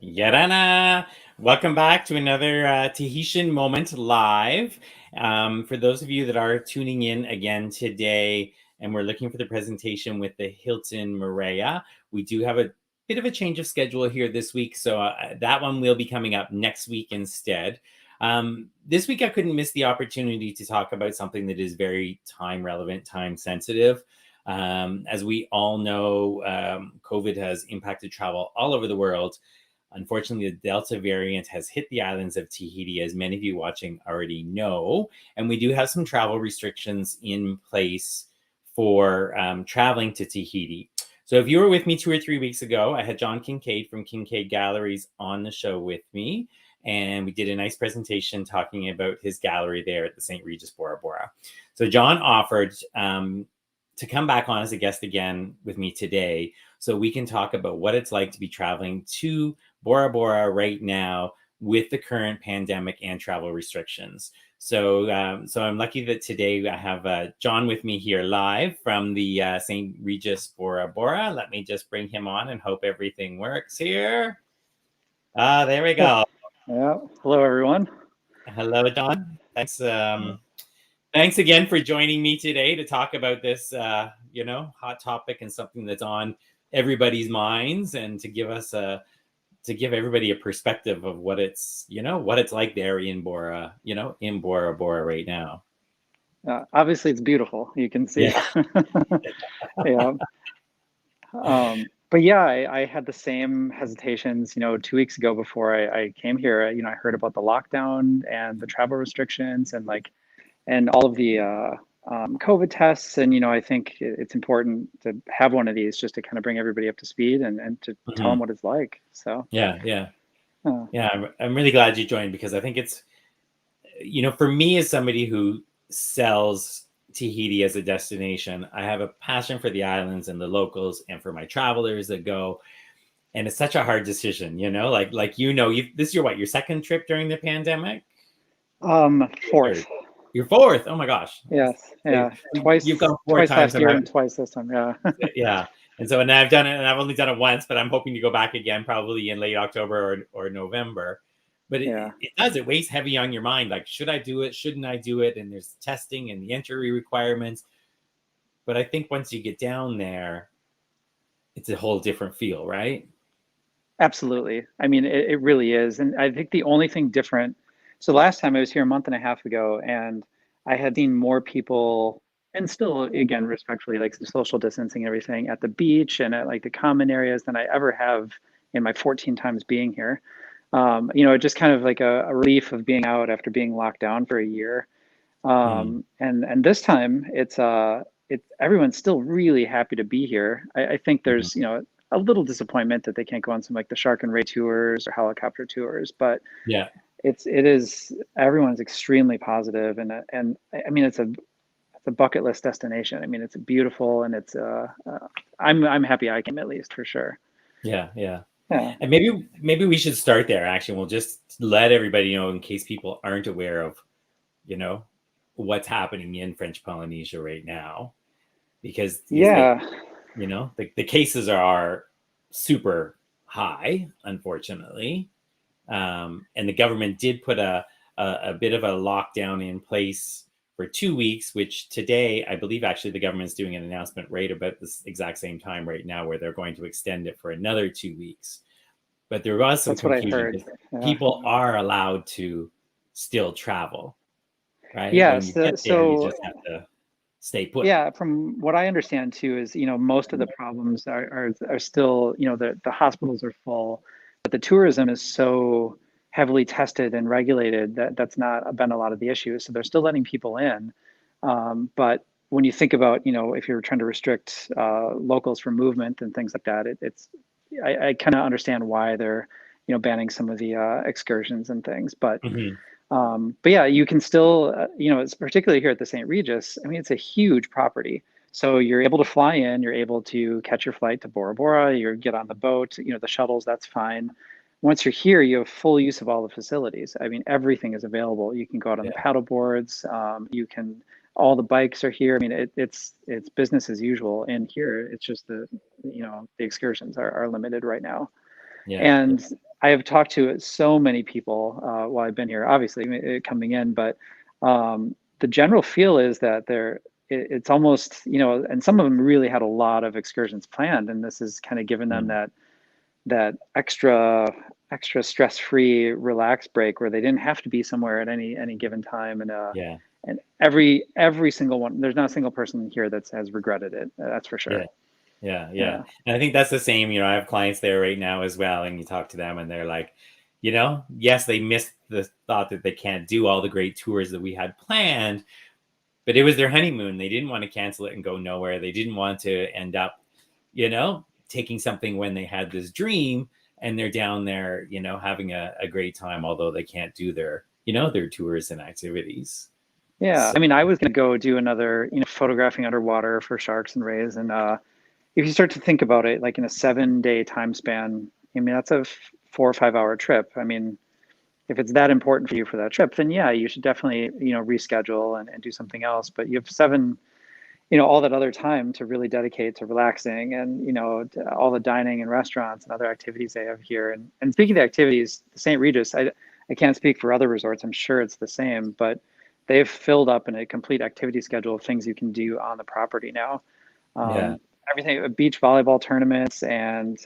Yarana! Welcome back to another Tahitian Moment Live. For those of you that are tuning in again today, and we're looking for the presentation with the Hilton Moorea, we do have a bit of a change of schedule here this week, so that one will be coming up next week instead. This week I couldn't miss the opportunity to talk about something that is very time relevant, time sensitive. As we all know, COVID has impacted travel all over the world. Unfortunately, the Delta variant has hit the islands of Tahiti, as many of you watching already know, and we do have some travel restrictions in place for traveling to Tahiti. So if you were with me 2 or 3 weeks ago, I had John Kincaid from Kincaid Galleries on the show with me, and we did a nice presentation talking about his gallery there at the St. Regis Bora Bora. So John offered to come back on as a guest again with me today so we can talk about what it's like to be traveling to Bora Bora right now with the current pandemic and travel restrictions. So I'm lucky that today I have John with me here live from the St. Regis Bora Bora. Let me just bring him on and hope everything works here. There we go. Yeah. Hello, everyone. Hello, John. Thanks. Thanks again for joining me today to talk about this, hot topic and something that's on everybody's minds, and to give everybody a perspective of what it's like there in Bora Bora right now. Obviously, it's beautiful. You can see. Yeah. But yeah, I had the same hesitations, 2 weeks ago before I came here. I heard about the lockdown and the travel restrictions and all of the COVID tests. And, I think it's important to have one of these just to kind of bring everybody up to speed and to tell them what it's like. So, yeah. I'm really glad you joined, because I think it's, for me as somebody who sells Tahiti as a destination, I have a passion for the islands and the locals and for my travelers that go. And it's such a hard decision, this is your second trip during the pandemic? Fourth. Your fourth? Oh my gosh. Yes. Yeah. Twice. You've gone twice last year and twice this time. Yeah. Yeah. And I've done it, and I've only done it once, but I'm hoping to go back again probably in late October or November. But it weighs heavy on your mind. Like, should I do it? Shouldn't I do it? And there's testing and the entry requirements. But I think once you get down there, it's a whole different feel, right? Absolutely. I mean, it really is. And I think the only thing different, so last time I was here a month and a half ago, and I had seen more people, and still, again, respectfully, like social distancing and everything, at the beach and at like the common areas than I ever have in my 14 times being here. Just kind of like a relief of being out after being locked down for a year. And this time it's everyone's still really happy to be here. I think there's, a little disappointment that they can't go on some like the Shark and Ray tours or helicopter tours, but yeah, everyone's extremely positive, and I mean, it's a bucket list destination. I mean, it's beautiful, and it's I'm happy I came, at least, for sure. Yeah. And maybe we should start there. Actually, we'll just let everybody know, in case people aren't aware of, what's happening in French Polynesia right now, because the cases are super high, unfortunately, and the government did put a a bit of a lockdown in place for 2 weeks, which today, I believe actually the government's doing an announcement right about this exact same time right now where they're going to extend it for another 2 weeks. But there was some That's what I confusion heard. because Yeah. people are allowed to still travel, right? Yeah. When you So, get there, you so just have to stay put. yeah, from what I understand too, is most of the problems are still, the hospitals are full, but the tourism is so heavily tested and regulated that that's not been a lot of the issues. So they're still letting people in, but when you think about, if you're trying to restrict locals from movement and things like that, it's I kind of understand why they're banning some of the excursions and things, Mhm. but yeah, you can still, it's particularly here at the St. Regis. I mean, it's a huge property. So you're able to fly in, you're able to catch your flight to Bora Bora, you get on the boat, the shuttles, that's fine. Once you're here, you have full use of all the facilities. I mean, everything is available. You can go out on the Yeah. paddle boards. All the bikes are here. I mean, it's business as usual. And here, it's just the excursions are limited right now. Yeah. And I have talked to so many people while I've been here, obviously coming in, but the general feel is that it's almost, and some of them really had a lot of excursions planned, and this has kind of given them Mm. that extra stress-free, relaxed break where they didn't have to be somewhere at any given time, Yeah. and every single one, there's not a single person here that has regretted it. That's for Yeah. sure. Yeah, yeah. Yeah. And I think that's the same. I have clients there right now as well. And you talk to them and they're like, yes, they missed the thought that they can't do all the great tours that we had planned, but it was their honeymoon. They didn't want to cancel it and go nowhere. They didn't want to end up, taking something when they had this dream and they're down there, having a great time, although they can't do their tours and activities. Yeah, So, I mean, I was going to go do another, photographing underwater for sharks and rays, and if you start to think about it, like in a 7-day time span, I mean, that's a 4 or 5 hour trip. I mean, if it's that important for you for that trip, then yeah, you should definitely, reschedule and do something else. But you have seven, all that other time to really dedicate to relaxing and, to all the dining and restaurants and other activities they have here. And speaking of activities, the St. Regis, I can't speak for other resorts. I'm sure it's the same, but they've filled up in a complete activity schedule of things you can do on the property now. yeah. Everything, beach volleyball tournaments, and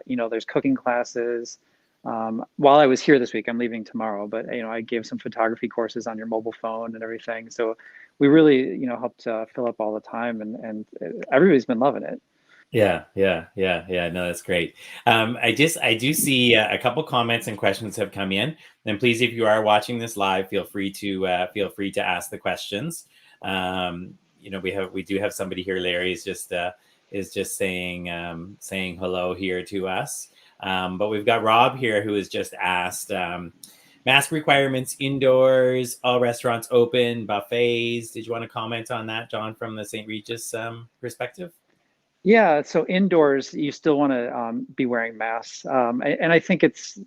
there's cooking classes. While I was here this week, I'm leaving tomorrow, but I gave some photography courses on your mobile phone and everything. So we really, helped fill up all the time, and everybody's been loving it. Yeah, yeah, yeah, yeah. No, that's great. I do see a couple comments and questions have come in. And please, if you are watching this live, feel free to ask the questions. We do have somebody here. Larry is just saying hello here to us. But we've got Rob here who has just asked. Mask requirements indoors, all restaurants open, buffets. Did you want to comment on that, John, from the St. Regis perspective? Yeah, so indoors, you still want to be wearing masks, and I think it's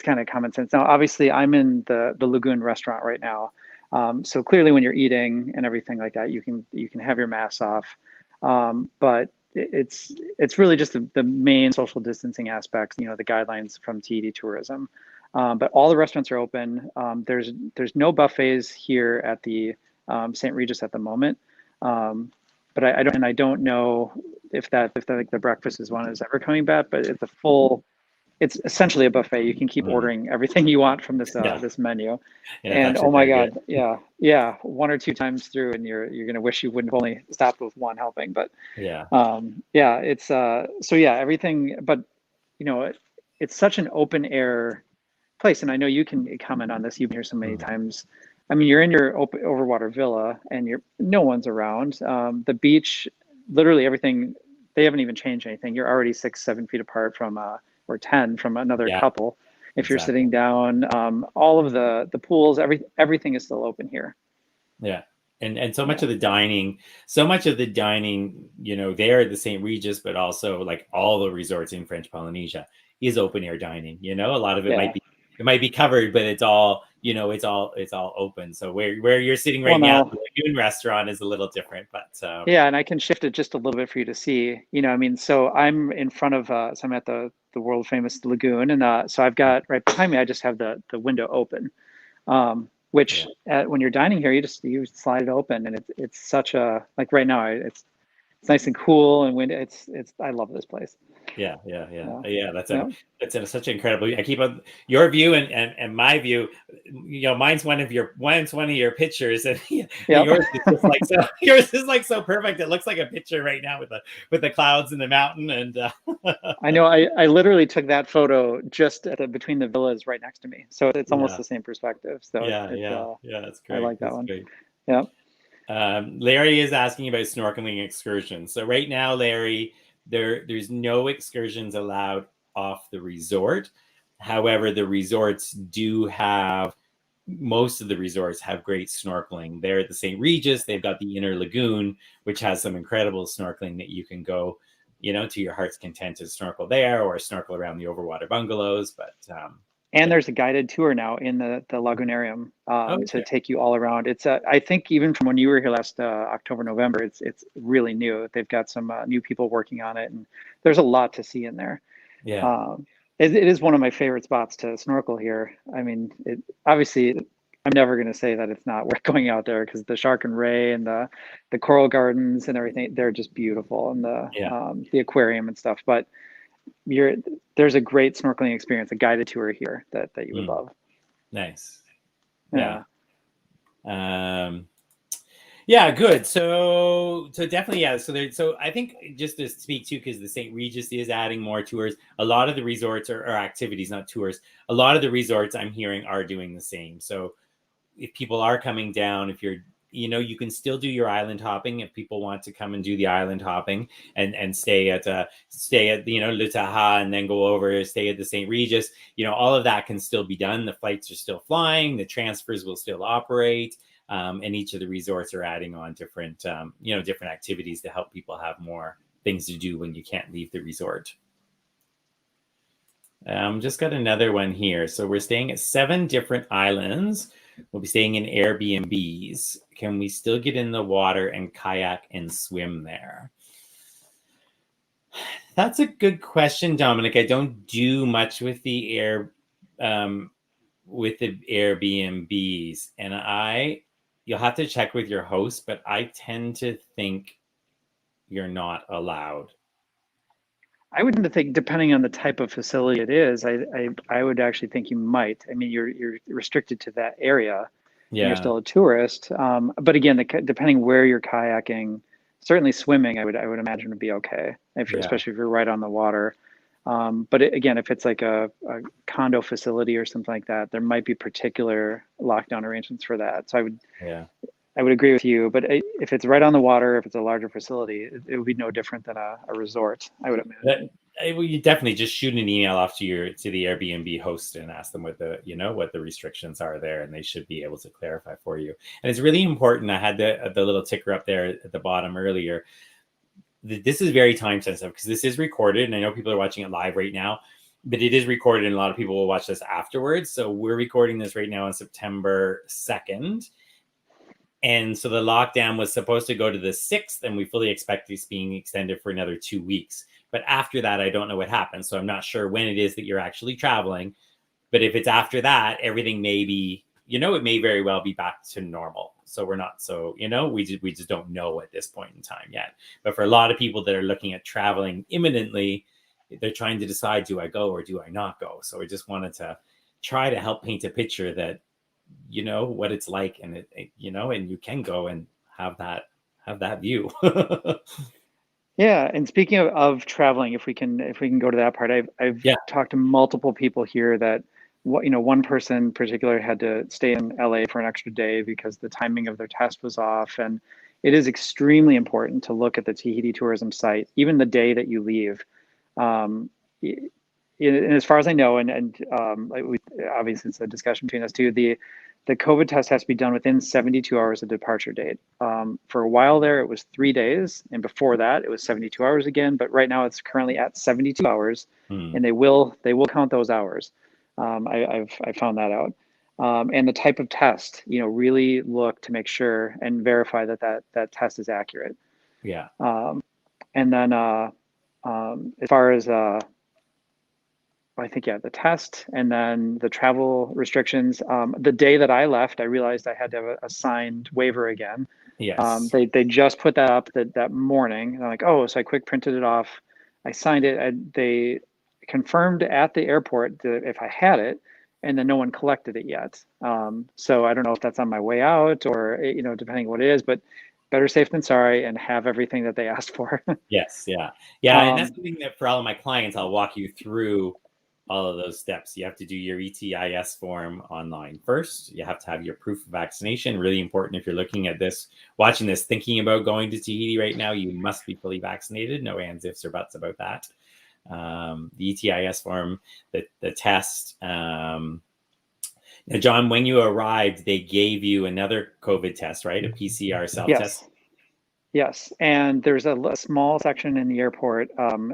kind of common sense. Now, obviously, I'm in the Lagoon restaurant right now, so clearly, when you're eating and everything like that, you can have your mask off, but it's really just the main social distancing aspects, the guidelines from TED Tourism. But all the restaurants are open. There's no buffets here at the St. Regis at the moment. But I don't know if like the breakfast is one is ever coming back, but it's essentially a buffet. You can keep Mm, ordering everything you want from this yeah, this menu. yeah, it's And actually oh my very good. God, yeah, 1 or 2 times through, and you're gonna wish you wouldn't have only stopped with one helping. But Yeah. yeah, it's so yeah, everything. But it's such an open air place, and I know you can comment on this. You've been here so many Mm, times. I mean, you're in your overwater villa, and no one's around. The beach, literally everything. They haven't even changed anything. You're already 6, 7 feet apart from, or 10 from another yeah, couple. If you're exactly. sitting down, all of the pools, everything is still open here. Yeah. And so much Yeah, of the dining, so much of the dining, there at the St. Regis, but also like all the resorts in French Polynesia is open air dining. A lot of it yeah. might be covered, but it's all open. So where you're sitting Well, right now, no, the Lagoon restaurant is a little different, but yeah, and I can shift it just a little bit for you to see. I mean, so I'm in front of, so I'm at the world famous lagoon, and so I've got right behind me. I just have the window open. which when you're dining here, you slide it open, and it's such a, like right now, it's nice and cool and windy. It's I love this place. Yeah. Yeah. That's such an incredible. I keep on your view and my view. You know, mine's one of your pictures, and Yep. yours is just like so. Yours is like so perfect. It looks like a picture right now with the clouds and the mountain, and I know. I literally took that photo just between the villas right next to me, so it's almost yeah, the same perspective. So That's I great. like that That's one. great. Yeah. Larry is asking about snorkeling excursions. So right now, Larry, there's no excursions allowed off the resort. However, the resorts do have most of the resorts have great snorkeling. They're at the St. Regis. They've got the Inner Lagoon, which has some incredible snorkeling that you can go, you know, to your heart's content to snorkel there or snorkel around the overwater bungalows. And there's a guided tour now in the lagoonarium to okay. take you all around. It's I think even from when you were here last October, November, it's really new. They've got some new people working on it, and there's a lot to see in there. Yeah. Um, it is one of my favorite spots to snorkel here. I mean, obviously, I'm never going to say that it's not worth going out there, because the shark and ray and the coral gardens and everything, they're just beautiful, and Yeah. the aquarium and stuff. But there's a great snorkeling experience, a guided tour here that you would love. Nice. Yeah. Yeah. Yeah, good. So definitely, yeah. So I think just to speak to, because the St. Regis is adding more tours. A lot of the resorts or activities, not tours. A lot of the resorts I'm hearing are doing the same. So if people are coming down, if you're, you know, you can still do your island hopping if people want to come and do the island hopping and stay at you know, Lutaha, and then go over, stay at the St. Regis. You know, all of that can still be done. The flights are still flying. The transfers will still operate. And each of the resorts are adding on different, you know, different activities to help people have more things to do when you can't leave the resort. Just got another one here. So we're staying at 7 different islands. We'll be staying in Airbnbs. Can we still get in the water and kayak and swim there? That's a good question, Dominic. I don't do much with the Airbnbs, and you'll have to check with your host, but I tend to think you're not allowed. I would think, depending on the type of facility it is, I would actually think you might. I mean, you're restricted to that area, and you're Yeah. still a tourist. But again, depending where you're kayaking, certainly swimming, I would imagine would be okay, especially if you're right on the water. But again, if it's like a condo facility or something like that, there might be particular lockdown arrangements for that. So I would agree with you. But if it's right on the water, if it's a larger facility, it would be no different than a resort, I would imagine. You definitely just shoot an email off to the Airbnb host and ask them what the restrictions are there, and they should be able to clarify for you. And it's really important. I had the little ticker up there at the bottom earlier. This is very time sensitive because this is recorded, and I know people are watching it live right now, but it is recorded, and a lot of people will watch this afterwards. So we're recording this right now on September 2nd. And so the lockdown was supposed to go to the 6th, and we fully expect this being extended for another 2 weeks. But after that, I don't know what happens. So I'm not sure when it is that you're actually traveling. But if it's after that, everything may be, you know, it may very well be back to normal. So we're not so, you know, we just don't know at this point in time yet. But for a lot of people that are looking at traveling imminently, they're trying to decide, do I go or do I not go? So I just wanted to try to help paint a picture that, you know, what it's like, and you know, and you can go and have that view. Yeah, and speaking of traveling, if we can go to that part, I've talked to multiple people here that one person in particular had to stay in LA for an extra day because the timing of their test was off. And it is extremely important to look at the Tahiti tourism site, even the day that you leave. And as far as I know, obviously it's a discussion between us two, the COVID test has to be done within 72 hours of departure date. For a while there, it was 3 days, and before that, it was 72 hours again. But right now, it's currently at 72 hours, and they will count those hours. I found that out. And the type of test, really look to make sure and verify that test is accurate. Yeah. And then as far as I think, yeah, the test and then the travel restrictions. The day that I left, I realized I had to have a signed waiver again. Yes. They just put that up that morning. And I'm like, oh, so I quick printed it off. I signed it. They confirmed at the airport that if I had it, and then no one collected it yet. So I don't know if that's on my way out or, depending what it is, but better safe than sorry and have everything that they asked for. Yes. Yeah. Yeah. And that's Um, something that for all of my clients, I'll walk you through all of those steps. You have to do your ETIS form online first. You have to have your proof of vaccination. Really important if you're looking at this, watching this, thinking about going to Tahiti right now, you must be fully vaccinated. No ands, ifs, or buts about that. The ETIS form, the test. Now, John, when you arrived, they gave you another COVID test, right? A PCR self-test. yes. Yes, and there's a small section in the airport.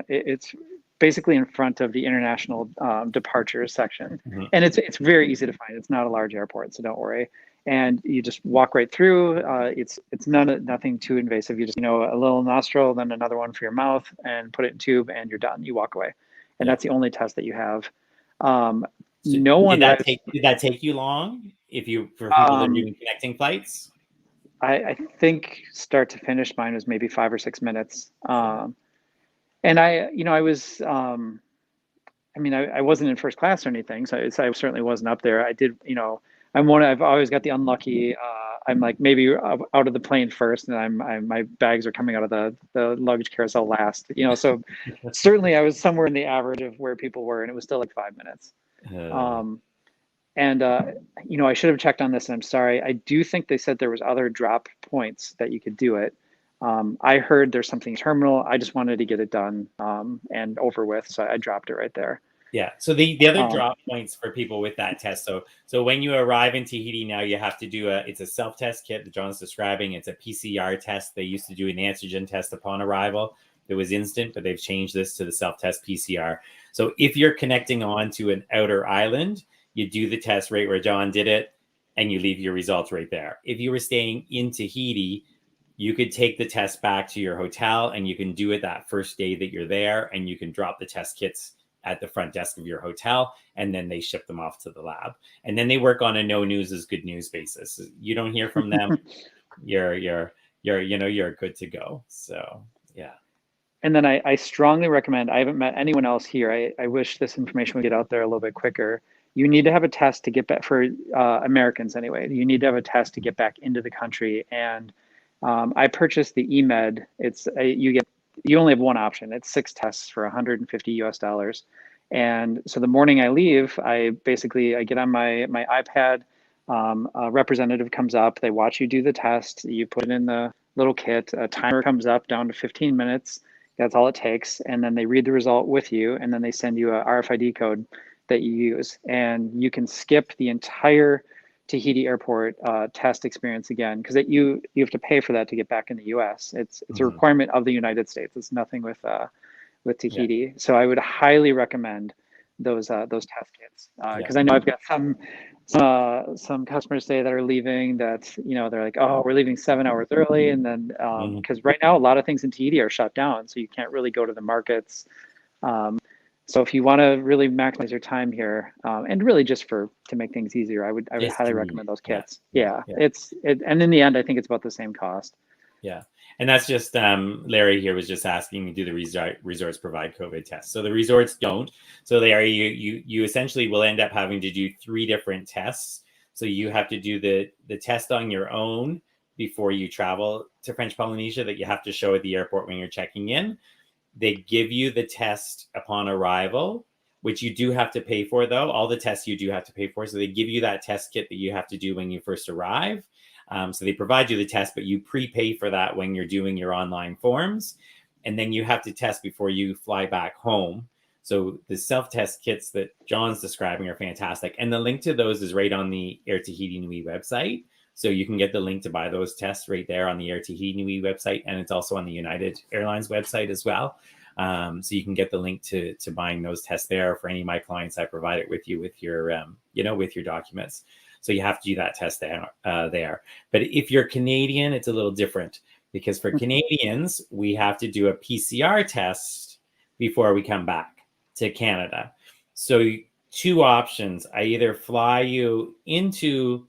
It's basically in front of the international departures section, Mhm. and it's very easy to find. It's not a large airport, so don't worry. And you just walk right through. It's nothing too invasive. You just a little nostril, then another one for your mouth, and put it in tube, and you're done. You walk away, and Yeah. that's the only test that you have. Um, So no one that did that take you long? If you for people that are doing connecting flights? I think start to finish, mine was maybe 5 or 6 minutes. And I was, I wasn't in first class or anything, so I certainly wasn't up there. I did, I've always got the unlucky. I'm like maybe out of the plane first, and my bags are coming out of the luggage carousel last. So certainly I was somewhere in the average of where people were, and it was still like 5 minutes. Uh, Um, and I should have checked on this, and I'm sorry. I do think they said there was other drop points that you could do it. I heard there's something terminal. I just wanted to get it done and over with, so I dropped it right there. yeah. So the other Um, drop points for people with that test. So when you arrive in Tahiti now, you have to do it's a self-test kit that John's describing. It's a PCR test. They used to do an antigen test upon arrival. It was instant, but they've changed this to the self-test PCR. So if you're connecting on to an outer island, you do the test right where John did it, and you leave your results right there. If you were staying in Tahiti, you could take the test back to your hotel, and you can do it that first day that you're there, and you can drop the test kits at the front desk of your hotel, and then they ship them off to the lab. And then they work on a no news is good news basis. You don't hear from them, you're good to go. So yeah. and then I strongly recommend. I haven't met anyone else here. I wish this information would get out there a little bit quicker. You need to have a test to get back for Americans anyway. You need to have a test to get back into the country. And I purchased the eMed. You only have one option. It's 6 tests for $150 US. And so the morning I leave, I get on my iPad. A representative comes up. They watch you do the test. You put it in the little kit. A timer comes up down to 15 minutes. That's all it takes. And then they read the result with you, and then they send you a RFID code that you use. And you can skip the entire Tahiti airport test experience again, because you have to pay for that to get back in the U.S. It's a requirement of the United States. It's nothing with Tahiti. Yeah. So I would highly recommend those test kits, because I know I've got some customers say that are leaving that they're like, oh, we're leaving 7 hours early, and then because right now a lot of things in Tahiti are shut down, so you can't really go to the markets. So if you want to really maximize your time here, and really just to make things easier, I would highly recommend those kits. Yeah. And in the end, I think it's about the same cost. Yeah. And that's just Larry here was just asking, do the resorts provide COVID tests? So the resorts don't. So you essentially will end up having to do 3 different tests. So you have to do the test on your own before you travel to French Polynesia that you have to show at the airport when you're checking in. They give you the test upon arrival, which you do have to pay for, though. All the tests you do have to pay for. So they give you that test kit that you have to do when you first arrive. So they provide you the test, but you prepay for that when you're doing your online forms. And then you have to test before you fly back home. So the self-test kits that John's describing are fantastic. And the link to those is right on the Air Tahiti Nui website. So you can get the link to buy those tests right there on the Air Tahiti Nui website. And it's also on the United Airlines website as well. So you can get the link to buying those tests there. For any of my clients, I provide it with you with your, with your documents. So you have to do that test there. But if you're Canadian, it's a little different, because for Canadians, we have to do a PCR test before we come back to Canada. So two options. I either fly you into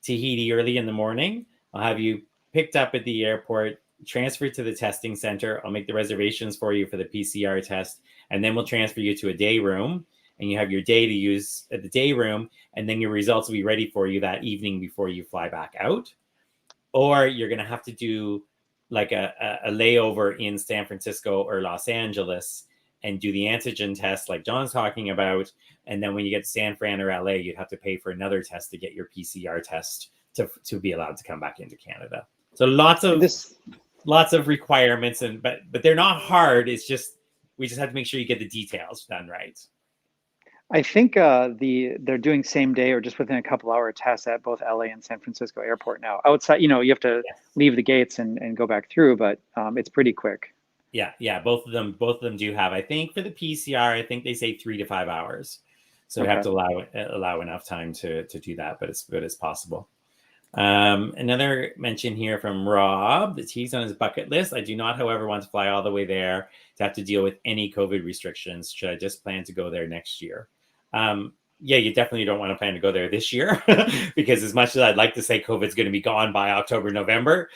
Tahiti early in the morning. I'll have you picked up at the airport, transferred to the testing center. I'll make the reservations for you for the PCR test, and then we'll transfer you to a day room. And you have your day to use at the day room, and then your results will be ready for you that evening before you fly back out. Or you're going to have to do like a layover in San Francisco or Los Angeles and do the antigen test like John's talking about. And then when you get to San Fran or LA, you'd have to pay for another test to get your PCR test to be allowed to come back into Canada. So lots of requirements, but they're not hard. It's just we just have to make sure you get the details done right. I think they're doing same day or just within a couple hour tests at both LA and San Francisco airport now. Outside, you have to leave the gates and go back through, but it's pretty quick. Yeah. Both of them do have. I think for the PCR, I think they say 3 to 5 hours. So we have to allow enough time to do that, but it's possible. Another mention here from Rob that he's on his bucket list. I do not, however, want to fly all the way there to have to deal with any COVID restrictions. Should I just plan to go there next year? Yeah, you definitely don't want to plan to go there this year because as much as I'd like to say COVID's going to be gone by October, November,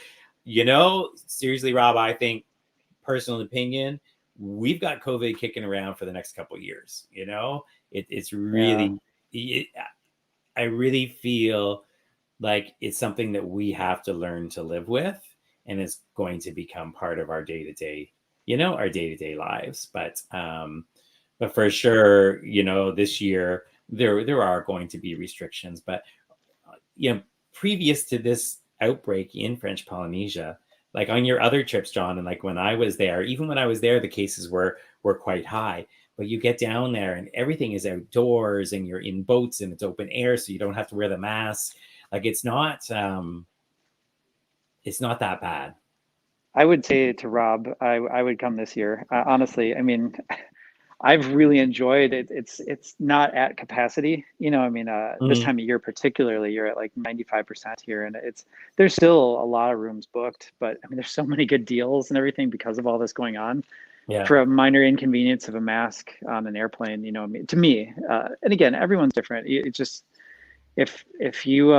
seriously, Rob, I think personal opinion, we've got COVID kicking around for the next couple of years. It's really, I really feel like it's something that we have to learn to live with, and it's going to become part of our day-to-day, our day-to-day lives. But for sure, this year there are going to be restrictions. But previous to this outbreak in French Polynesia, like on your other trips, John, and like when I was there, even when I was there, the cases were quite high. But you get down there and everything is outdoors, and you're in boats and it's open air, so you don't have to wear the mask. Like it's not that bad. I would say to Rob, I would come this year. Honestly, I mean, I've really enjoyed it. It's not at capacity, this time of year particularly, you're at like 95% here, and there's still a lot of rooms booked, but I mean, there's so many good deals and everything because of all this going on. Yeah. For a minor inconvenience of a mask on an airplane, to me, and again, everyone's different. It's just if you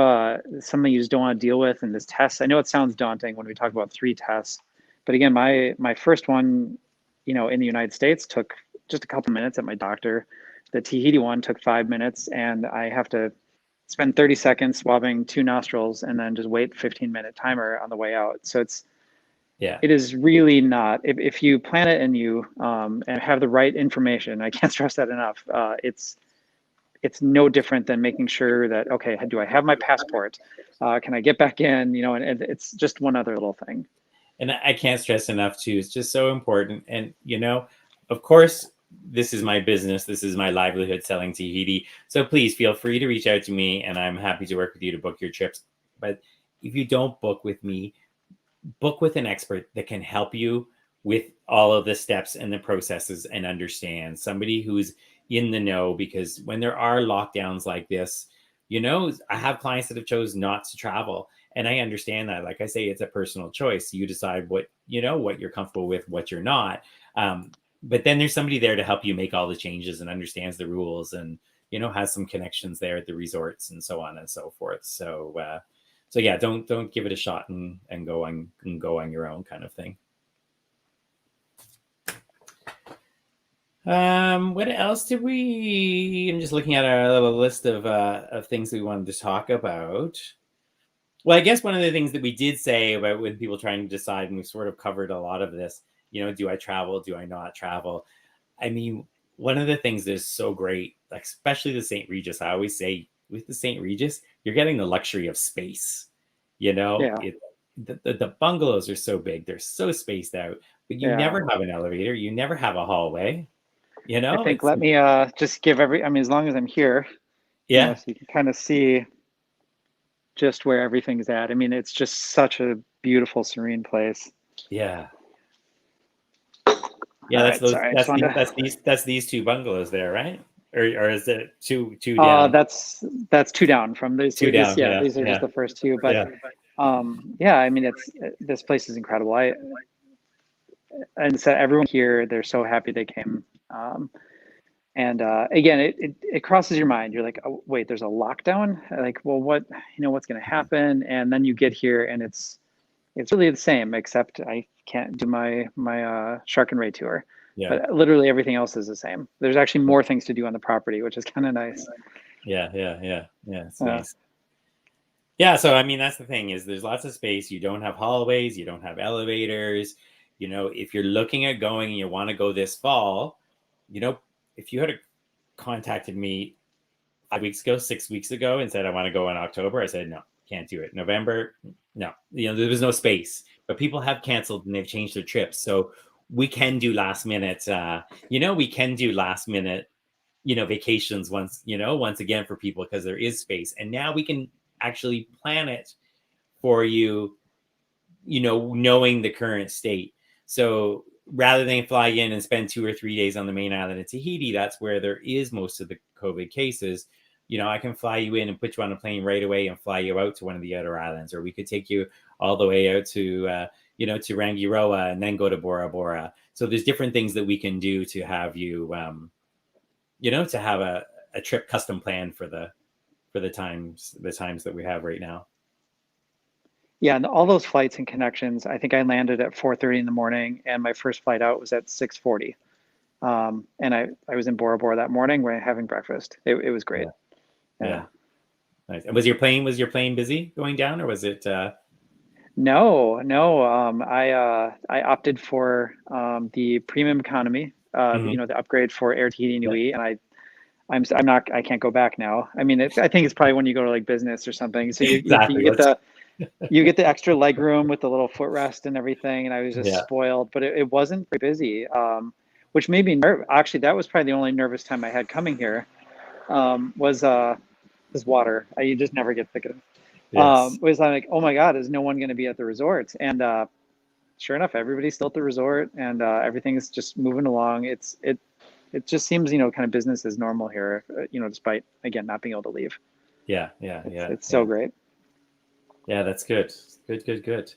something you just don't want to deal with, and this test, I know it sounds daunting when we talk about 3 tests, but again, my first one, in the United States took just a couple minutes at my doctor. The Tahiti one took 5 minutes, and I have to spend 30 seconds swabbing 2 nostrils and then just wait 15-minute timer on the way out. So it is really not, if you plan it and you and have the right information, I can't stress that enough. It's no different than making sure that, okay, do I have my passport? Can I get back in? And it's just one other little thing. And I can't stress enough too. It's just so important. And, of course, this is my business. This is my livelihood, selling Tahiti. So please feel free to reach out to me, and I'm happy to work with you to book your trips. But if you don't book with me, book with an expert that can help you with all of the steps and the processes and understand, somebody who's in the know, because when there are lockdowns like this, I have clients that have chosen not to travel, and I understand that. Like I say, it's a personal choice. You decide what you're comfortable with, what you're not. But then there's somebody there to help you make all the changes and understands the rules, and has some connections there at the resorts and so on and so forth. So yeah, don't give it a shot and go on your own kind of thing. What else did we? I'm just looking at our little list of things that we wanted to talk about. Well, I guess one of the things that we did say about when people trying to decide, and we've sort of covered a lot of this, do I travel? Do I not travel? I mean, one of the things that's so great, like especially the St. Regis, I always say with the St. Regis, you're getting the luxury of space. The bungalows are so big, they're so spaced out, but you never have an elevator, you never have a hallway. I think let me just give as long as I'm here, so you can kind of see just where everything's at. I mean, it's just such a beautiful, serene place. That's these 2 bungalows there, right? Or is it two down? That's 2 down from these 2 down. These are just the first 2, but I mean, this place is incredible. And so everyone here, they're so happy they came. And again, it crosses your mind. You're like, oh, wait, there's a lockdown? Like, well, what's going to happen? And then you get here and it's really the same, except I can't do my Shark and Ray tour. Yeah. But literally everything else is the same. There's actually more things to do on the property, which is kind of nice. Yeah. It's nice. Yeah, so I mean that's the thing is there's lots of space. You don't have hallways, you don't have elevators. If you're looking at going and you want to go this fall, if you had contacted me 5 weeks ago, 6 weeks ago, and said I want to go in October, I said no, can't do it. November, no. There was no space. But people have canceled and they've changed their trips, so we can do last minute. We can do last minute, vacations once again for people because there is space, and now we can actually plan it for you, knowing the current state. So rather than fly in and spend 2 or 3 days on the main island of Tahiti, that's where there is most of the COVID cases. I can fly you in and put you on a plane right away and fly you out to one of the outer islands, or we could take you all the way out to, to Rangiroa and then go to Bora Bora. So there's different things that we can do to have you, to have a trip custom planned for the times that we have right now. Yeah, and all those flights and connections, I think I landed at 4:30 in the morning and my first flight out was at 6:40. And I was in Bora Bora that morning where having breakfast. It was great. Yeah. Nice. And was your plane busy going down, or was it No. I opted for the premium economy, the upgrade for Air Tahiti Nui, and I can't go back now. I mean, I think it's probably when you go to like business or something. So exactly you get the extra leg room with the little footrest and everything. And I was just spoiled, but it wasn't very busy, which made me nervous. Actually, that was probably the only nervous time I had coming here, was water. You just never get thick enough. Yes. Was like, oh my God, is no one going to be at the resort? And sure enough, everybody's still at the resort and everything's just moving along. It just seems, kind of business as normal here, despite, again, not being able to leave. Yeah. It's so great. Yeah, that's good. Good.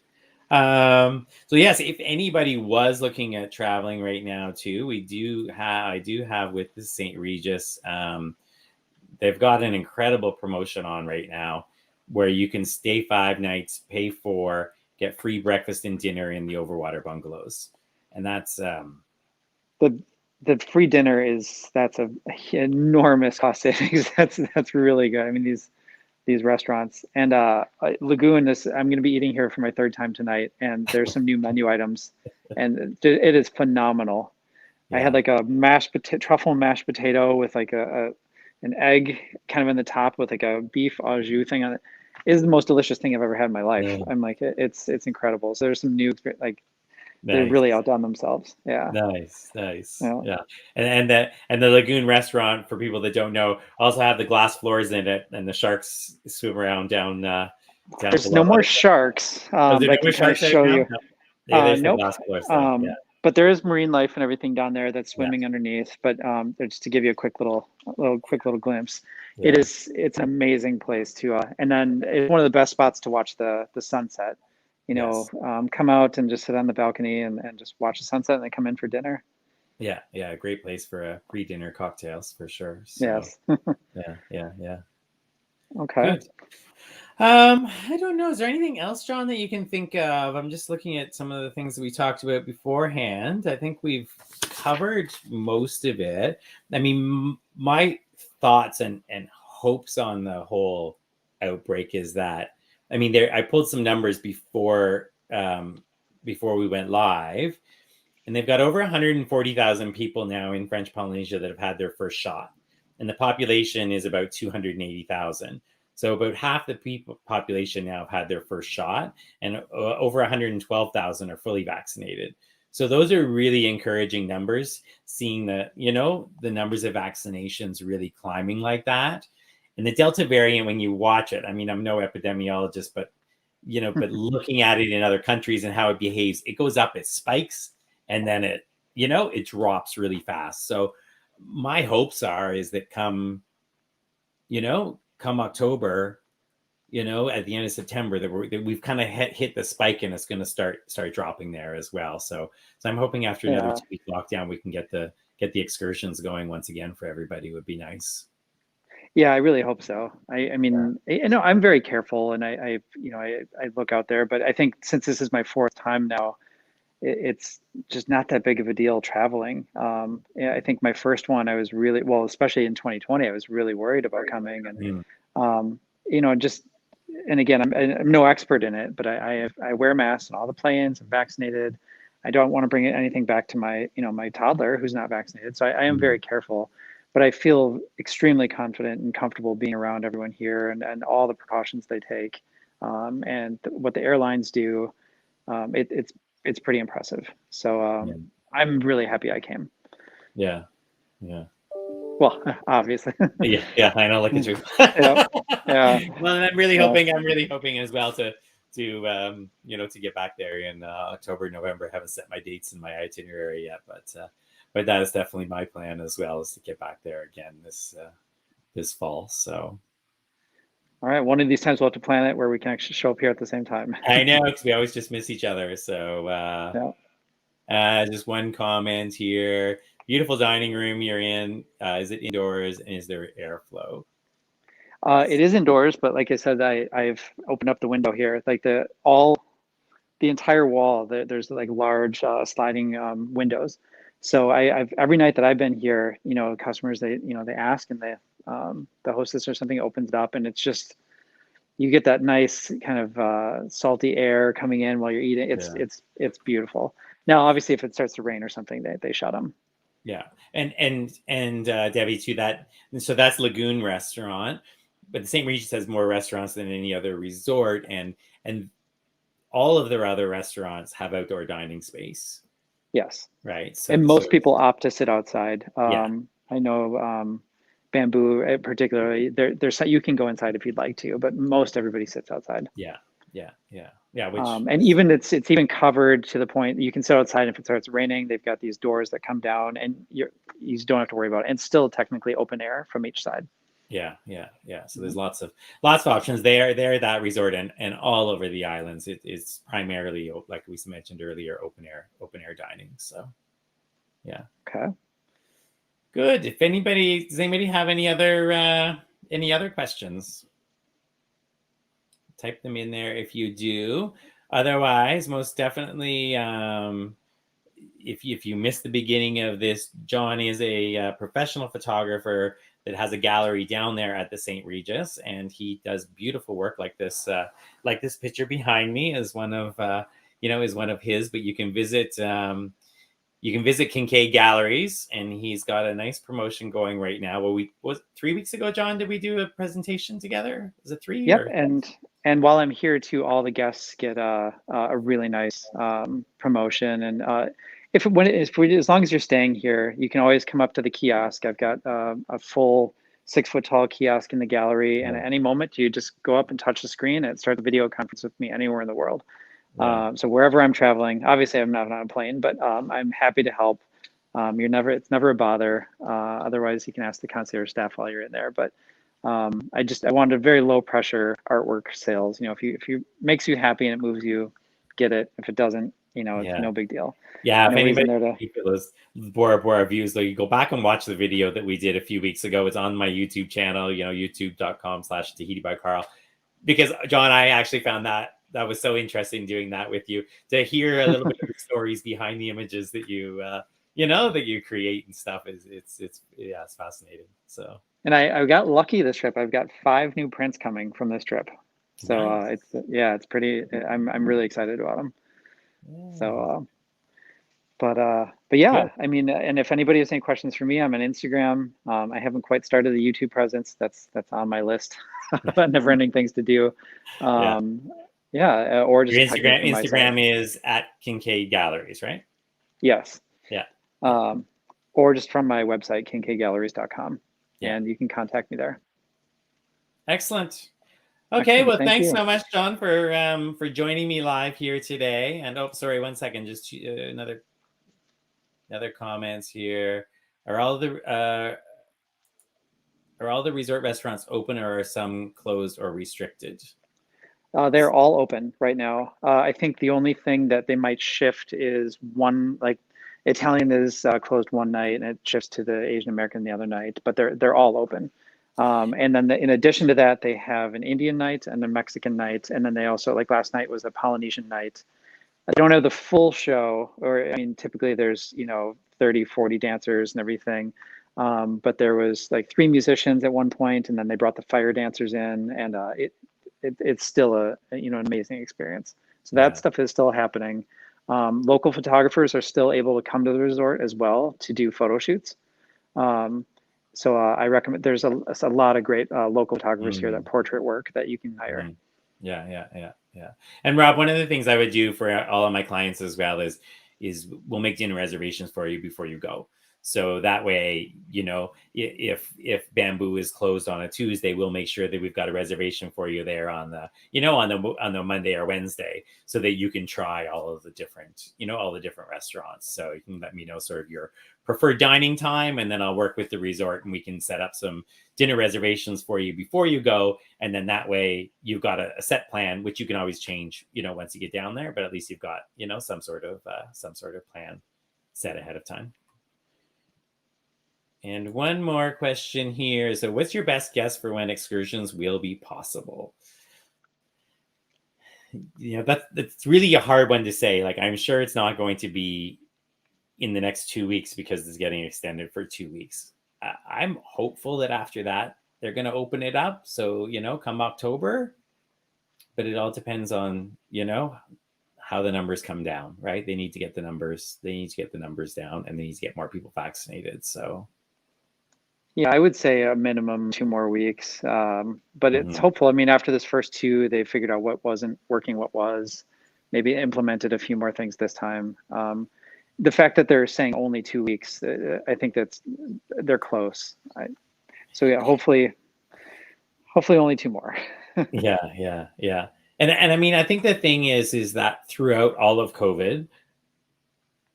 So yes, if anybody was looking at traveling right now too, I do have with the St. Regis, they've got an incredible promotion on right now where you can stay 5 nights, pay 4, get free breakfast and dinner in the Overwater bungalows. And that's the free dinner that's a enormous cost savings. That's really good. I mean, these restaurants and Lagoon, I'm going to be eating here for my 3rd time tonight, and there's some new menu items, and it is phenomenal. Yeah. I had like a truffle mashed potato with like an egg kind of in the top with like a beef au jus thing on it. It is the most delicious thing I've ever had in my life. Yeah. I'm like, it's incredible. So there's some new, like, nice. They've really outdone themselves. Yeah. Nice. Yeah. And the Lagoon restaurant, for people that don't know, also have the glass floors in it, and the sharks swim around down. There's no more sharks. But I can kind of show you. There's nope. The glass floors. But there is marine life and everything down there that's swimming underneath. But just to give you a quick little glimpse, it's an amazing place to. And then it's one of the best spots to watch the sunset. Come out and just sit on the balcony and just watch the sunset, and then come in for dinner. Yeah, a great place for a pre-dinner cocktails for sure. So, yes. Yeah. Okay. Good. I don't know. Is there anything else, John, that you can think of? I'm just looking at some of the things that we talked about beforehand. I think we've covered most of it. I mean, my thoughts and hopes on the whole outbreak is that, I mean, I pulled some numbers before we went live, and they've got over 140,000 people now in French Polynesia that have had their first shot, and the population is about 280,000. So about half the population now have had their first shot, and over 112,000 are fully vaccinated. So those are really encouraging numbers, seeing the numbers of vaccinations really climbing like that. And the Delta variant, when you watch it, I mean, I'm no epidemiologist, but looking at it in other countries and how it behaves, it goes up, it spikes, and then it drops really fast. So my hopes is that come October, at the end of September, that we've kind of hit the spike, and it's going to start dropping there as well. So I'm hoping after another 2-week lockdown, we can get the get the excursions going once again for everybody would be nice. Yeah, I really hope so. I mean, I'm very careful, and I look out there, but I think since this is my fourth time now, it's just not that big of a deal traveling. Yeah, I think my first one, I was really, well, especially in 2020, I was really worried about coming, and Mm. just, and again, I'm no expert in it, but I wear masks on all the planes. I'm vaccinated. I don't want to bring anything back to my toddler who's not vaccinated. So I am very careful, but I feel extremely confident and comfortable being around everyone here, and all the precautions they take, and what the airlines do. It's pretty impressive. So Yeah. I'm really happy I came. Yeah. Yeah. Well, obviously. Yeah, I know, like the truth. Yeah. Yeah. Well, and I'm really hoping as well to to get back there in October, November. I haven't set my dates and my itinerary yet, but that is definitely my plan as well, is to get back there again this fall. So All right. One of these times we'll have to plan it where we can actually show up here at the same time. I know, because we always just miss each other. So just one comment here. Beautiful dining room you're in. Is it indoors, and is there airflow? It is indoors, but like I said, I've opened up the window here, like the entire wall. There's like large sliding windows. So I've every night that I've been here, customers they ask, and the hostess or something opens it up, and it's just, you get that nice kind of salty air coming in while you're eating. It's beautiful. Now, obviously, if it starts to rain or something, they shut them. Yeah, and Debbie, to that, and so that's Lagoon Restaurant, but the St. Regis has more restaurants than any other resort, and all of their other restaurants have outdoor dining space. Yes. Right. And most people opt to sit outside. Yeah. I know Bamboo particularly, there's you can go inside if you'd like to, but most everybody sits outside. Yeah. Which and even it's even covered to the point you can sit outside. If it starts raining, they've got these doors that come down, and you don't have to worry about it. And still technically open air from each side. Yeah. So there's lots of options there. That resort and all over the islands. It's primarily, like we mentioned earlier, open air dining. So, yeah. Okay. Good. Does anybody have any other questions? Type them in there if you do. Otherwise, most definitely, if you missed the beginning of this, John is a professional photographer that has a gallery down there at the St. Regis, and he does beautiful work like this. Like this picture behind me is one of his. But you can visit Kincaid Galleries, and he's got a nice promotion going right now. Well, was 3 weeks ago, John, did we do a president together? Was it 3? Yep. And while I'm here too, all the guests get a really nice promotion. And as long as you're staying here, you can always come up to the kiosk. I've got a full 6-foot tall kiosk in the gallery, and at any moment you just go up and touch the screen, and it starts a video conference with me anywhere in the world. So wherever I'm traveling, obviously I'm not on a plane, but I'm happy to help. It's never a bother. Otherwise, you can ask the concierge staff while you're in there. But I wanted a very low pressure artwork sales. If you makes you happy and it moves you, get it. If it doesn't, it's no big deal. Yeah, if anybody those Bora Bora views, though, you go back and watch the video that we did a few weeks ago. It's on my YouTube channel, youtube.com/Tahiti by Carl. Because John, I actually found that was so interesting doing that with you, to hear a little bit of the stories behind the images that you that you create and stuff. It's fascinating. So. And I got lucky this trip. I've got 5 new prints coming from this trip. So nice. It's pretty. I'm really excited about them. Yeah. So, but yeah, I mean, and if anybody has any questions for me, I'm on Instagram. I haven't quite started the YouTube presence. That's on my list of never-ending things to do. Or just your Instagram is at Kincaid Galleries, right? Yes. Yeah. Or just from my website, kincaidgalleries.com. Yeah. And you can contact me there. Excellent. Okay, well, thanks so much, John, for joining me live here today. And sorry, 1 second, just another comments here. Are all the resort restaurants open, or are some closed or restricted? They're all open right now. I think the only thing that they might shift is one, like Italian is closed one night and it shifts to the Asian American the other night, but they're all open. And then in addition to that, they have an Indian night and a Mexican night, and then they also, like last night was a Polynesian night. I don't have the full show, or I mean, typically there's 30, 40 dancers and everything. But there was like 3 musicians at one point, and then they brought the fire dancers in, and it's still an amazing experience. So that stuff is still happening. Local photographers are still able to come to the resort as well to do photo shoots. So I recommend. There's a lot of great local photographers here that portrait work that you can hire. Yeah. And Rob, one of the things I would do for all of my clients as well is we'll make dinner reservations for you before you go. So that way, if Bamboo is closed on a Tuesday, we'll make sure that we've got a reservation for you there on the Monday or Wednesday, so that you can try all of the different, all the different restaurants. So you can let me know sort of your preferred dining time, and then I'll work with the resort and we can set up some dinner reservations for you before you go. And then that way you've got a set plan, which you can always change, once you get down there, but at least you've got, some sort of plan set ahead of time. And one more question here. So what's your best guess for when excursions will be possible? That's really a hard one to say. Like, I'm sure it's not going to be in the next 2 weeks because it's getting extended for 2 weeks. I'm hopeful that after that, they're going to open it up. So, come October, but it all depends on, how the numbers come down, right? They need to get the numbers down, and they need to get more people vaccinated. So, yeah, I would say a minimum 2 more weeks. But it's hopeful. I mean, after this first 2, they figured out what wasn't working, what was, maybe implemented a few more things this time. The fact that they're saying only 2 weeks, I think they're close. So yeah, hopefully only 2 more. Yeah. And I mean, I think the thing is that throughout all of COVID,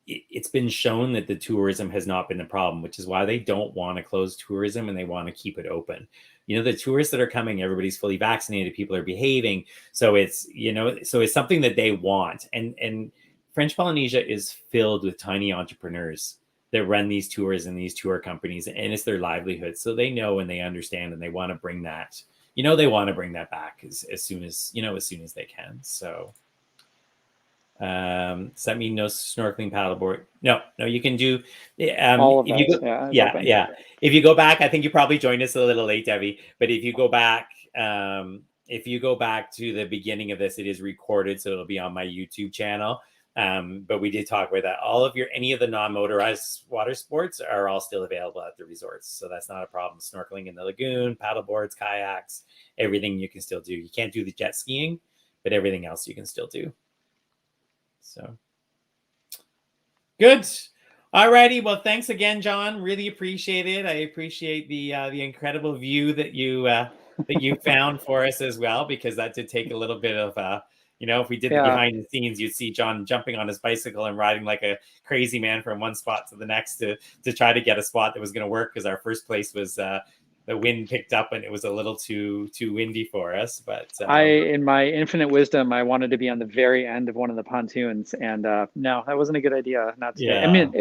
it's been shown that the tourism has not been the problem, which is why they don't want to close tourism and they want to keep it open. The tourists that are coming, everybody's fully vaccinated, people are behaving. So it's, so it's something that they want. And French Polynesia is filled with tiny entrepreneurs that run these tours and these tour companies, and it's their livelihood. So they know and they understand, and they want to bring that, they want to bring that back as soon as they can. So, does that mean no snorkeling, paddleboard? No, you can do all of if that. Yeah. If you go back, I think you probably joined us a little late, Debbie, but if you go back to the beginning of this, it is recorded, so it'll be on my YouTube channel. But we did talk about that. Any of the non-motorized water sports are all still available at the resorts, so that's not a problem. Snorkeling in the lagoon, paddleboards, kayaks, everything you can still do. You can't do the jet skiing, but everything else you can still do. So good. All righty. Well, thanks again, John. Really appreciate it. I appreciate the incredible view that you found for us as well, because that did take a little bit of if we did the behind the scenes, you'd see John jumping on his bicycle and riding like a crazy man from one spot to the next to try to get a spot that was going to work, because our first place was the wind picked up and it was a little too windy for us. But in my infinite wisdom, I wanted to be on the very end of one of the pontoons, and no, that wasn't a good idea. Not today. I mean,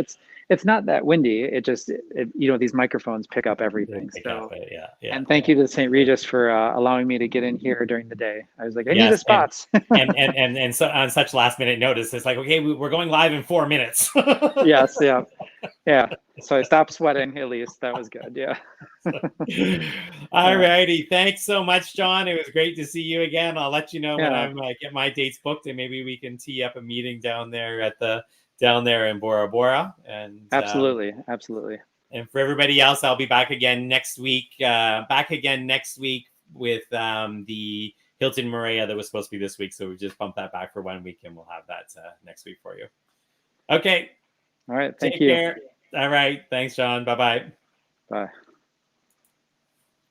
it's not that windy. It just these microphones pick up everything. Yeah. And thank you to St. Regis for allowing me to get in here during the day. I was like, I need the spots. and so on such last minute notice, it's like, okay, we're going live in 4 minutes. Yes, yeah. So I stopped sweating, at least. That was good. Yeah. All righty. Thanks so much, John. It was great to see you again. I'll let you know when I get my dates booked, and maybe we can tee up a meeting down there in Bora Bora. And absolutely. And for everybody else, I'll be back again next week. With the Hilton Moorea that was supposed to be this week. So we just bumped that back for 1 week, and we'll have that next week for you. Okay. All right. Take care. All right. Thanks, John. Bye-bye. Bye.